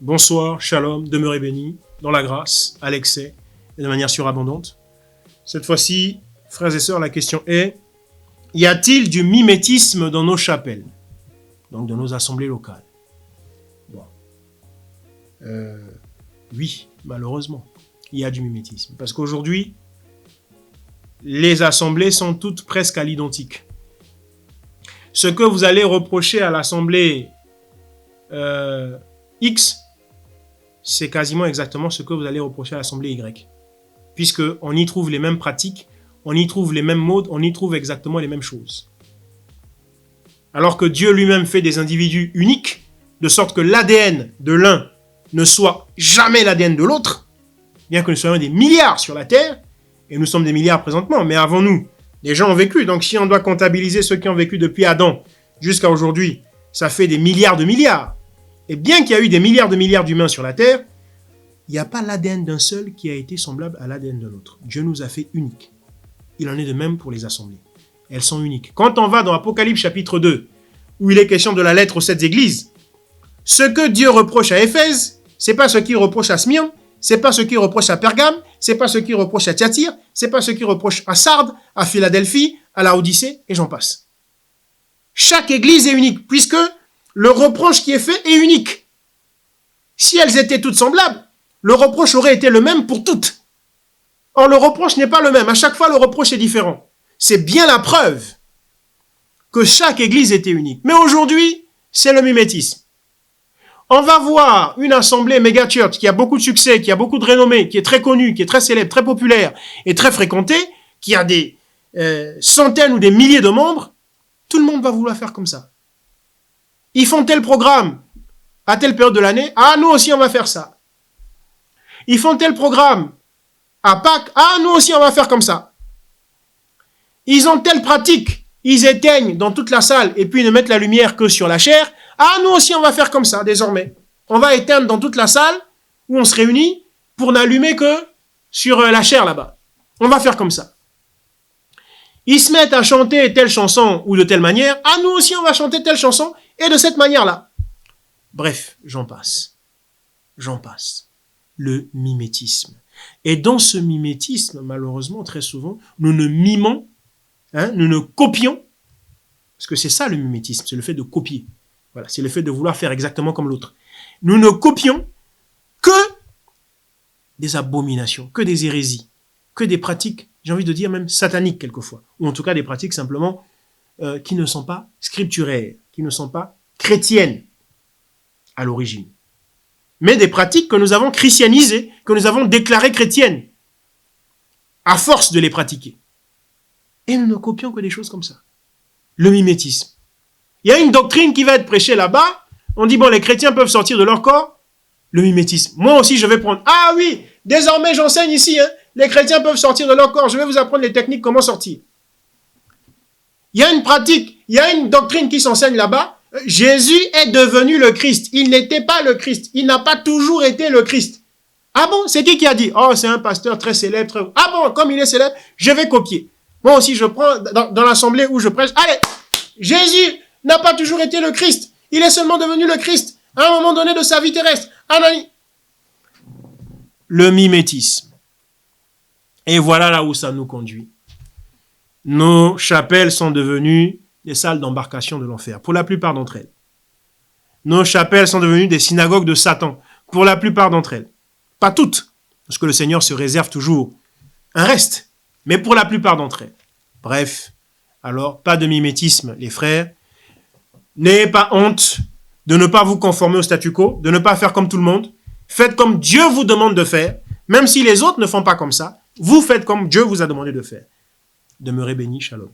bonsoir, shalom, demeurez bénis, dans la grâce, à l'excès, et de manière surabondante. Cette fois-ci, frères et sœurs, la question est, y a-t-il du mimétisme dans nos chapelles? Donc dans nos assemblées locales? Bon. Oui, malheureusement, il y a du mimétisme. Parce qu'aujourd'hui, les assemblées sont toutes presque à l'identique. Ce que vous allez reprocher à l'assemblée X, c'est quasiment exactement ce que vous allez reprocher à l'assemblée Y. Puisqu'on y trouve les mêmes pratiques, on y trouve les mêmes modes, on y trouve exactement les mêmes choses. Alors que Dieu lui-même fait des individus uniques, de sorte que l'ADN de l'un ne soit jamais l'ADN de l'autre, bien que nous soyons des milliards sur la Terre, et nous sommes des milliards présentement, mais avant nous, les gens ont vécu. Donc si on doit comptabiliser ceux qui ont vécu depuis Adam jusqu'à aujourd'hui, ça fait des milliards de milliards. Et bien qu'il y a eu des milliards de milliards d'humains sur la Terre, il n'y a pas l'ADN d'un seul qui a été semblable à l'ADN de l'autre. Dieu nous a fait uniques. Il en est de même pour les assemblées. Elles sont uniques. Quand on va dans Apocalypse chapitre 2, où il est question de la lettre aux 7 églises, ce que Dieu reproche à Éphèse, c'est pas ce qu'il reproche à Smyrne, c'est pas ce qu'il reproche à Pergame, c'est pas ce qu'il reproche à Thyatire, c'est pas ce qu'il reproche à Sardes, à Philadelphie, à Laodicée, et j'en passe. Chaque église est unique, puisque le reproche qui est fait est unique. Si elles étaient toutes semblables, le reproche aurait été le même pour toutes. Or, le reproche n'est pas le même. À chaque fois, le reproche est différent. C'est bien la preuve que chaque église était unique. Mais aujourd'hui, c'est le mimétisme. On va voir une assemblée méga church qui a beaucoup de succès, qui a beaucoup de renommée, qui est très connue, qui est très célèbre, très populaire et très fréquentée, qui a des centaines ou des milliers de membres. Tout le monde va vouloir faire comme ça. Ils font tel programme à telle période de l'année. Ah, nous aussi, on va faire ça. Ils font tel programme à Pâques. Ah, nous aussi, on va faire comme ça. Ils ont telle pratique. Ils éteignent dans toute la salle et puis ne mettent la lumière que sur la chair. Ah, nous aussi, on va faire comme ça, désormais. On va éteindre dans toute la salle où on se réunit pour n'allumer que sur la chair là-bas. On va faire comme ça. Ils se mettent à chanter telle chanson ou de telle manière. Ah, nous aussi, on va chanter telle chanson et de cette manière-là. Bref, j'en passe. J'en passe. Le mimétisme. Et dans ce mimétisme, malheureusement, très souvent, nous ne mimons, nous ne copions, parce que c'est ça le mimétisme, c'est le fait de copier. Voilà, c'est le fait de vouloir faire exactement comme l'autre. Nous ne copions que des abominations, que des hérésies, que des pratiques, j'ai envie de dire même sataniques quelquefois, ou en tout cas des pratiques simplement qui ne sont pas scripturaires, qui ne sont pas chrétiennes à l'origine. Mais des pratiques que nous avons christianisées, que nous avons déclarées chrétiennes, à force de les pratiquer. Et nous ne copions que des choses comme ça. Le mimétisme. Il y a une doctrine qui va être prêchée là-bas, on dit, bon, les chrétiens peuvent sortir de leur corps, le mimétisme. Moi aussi, je vais prendre, ah oui, désormais j'enseigne ici, les chrétiens peuvent sortir de leur corps, je vais vous apprendre les techniques, comment sortir. Il y a une pratique, il y a une doctrine qui s'enseigne là-bas, Jésus est devenu le Christ. Il n'était pas le Christ. Il n'a pas toujours été le Christ. Ah bon? C'est qui a dit? Oh, c'est un pasteur très célèbre. Ah bon? Comme il est célèbre, je vais copier. Moi aussi, je prends dans l'assemblée où je prêche. Allez! Jésus n'a pas toujours été le Christ. Il est seulement devenu le Christ à un moment donné de sa vie terrestre. Le mimétisme. Et voilà là où ça nous conduit. Nos chapelles sont devenues des salles d'embarcation de l'enfer, pour la plupart d'entre elles. Nos chapelles sont devenues des synagogues de Satan, pour la plupart d'entre elles. Pas toutes, parce que le Seigneur se réserve toujours un reste, mais pour la plupart d'entre elles. Bref, alors, pas de mimétisme, les frères. N'ayez pas honte de ne pas vous conformer au statu quo, de ne pas faire comme tout le monde. Faites comme Dieu vous demande de faire, même si les autres ne font pas comme ça. Vous faites comme Dieu vous a demandé de faire. Demeurez bénis, shalom.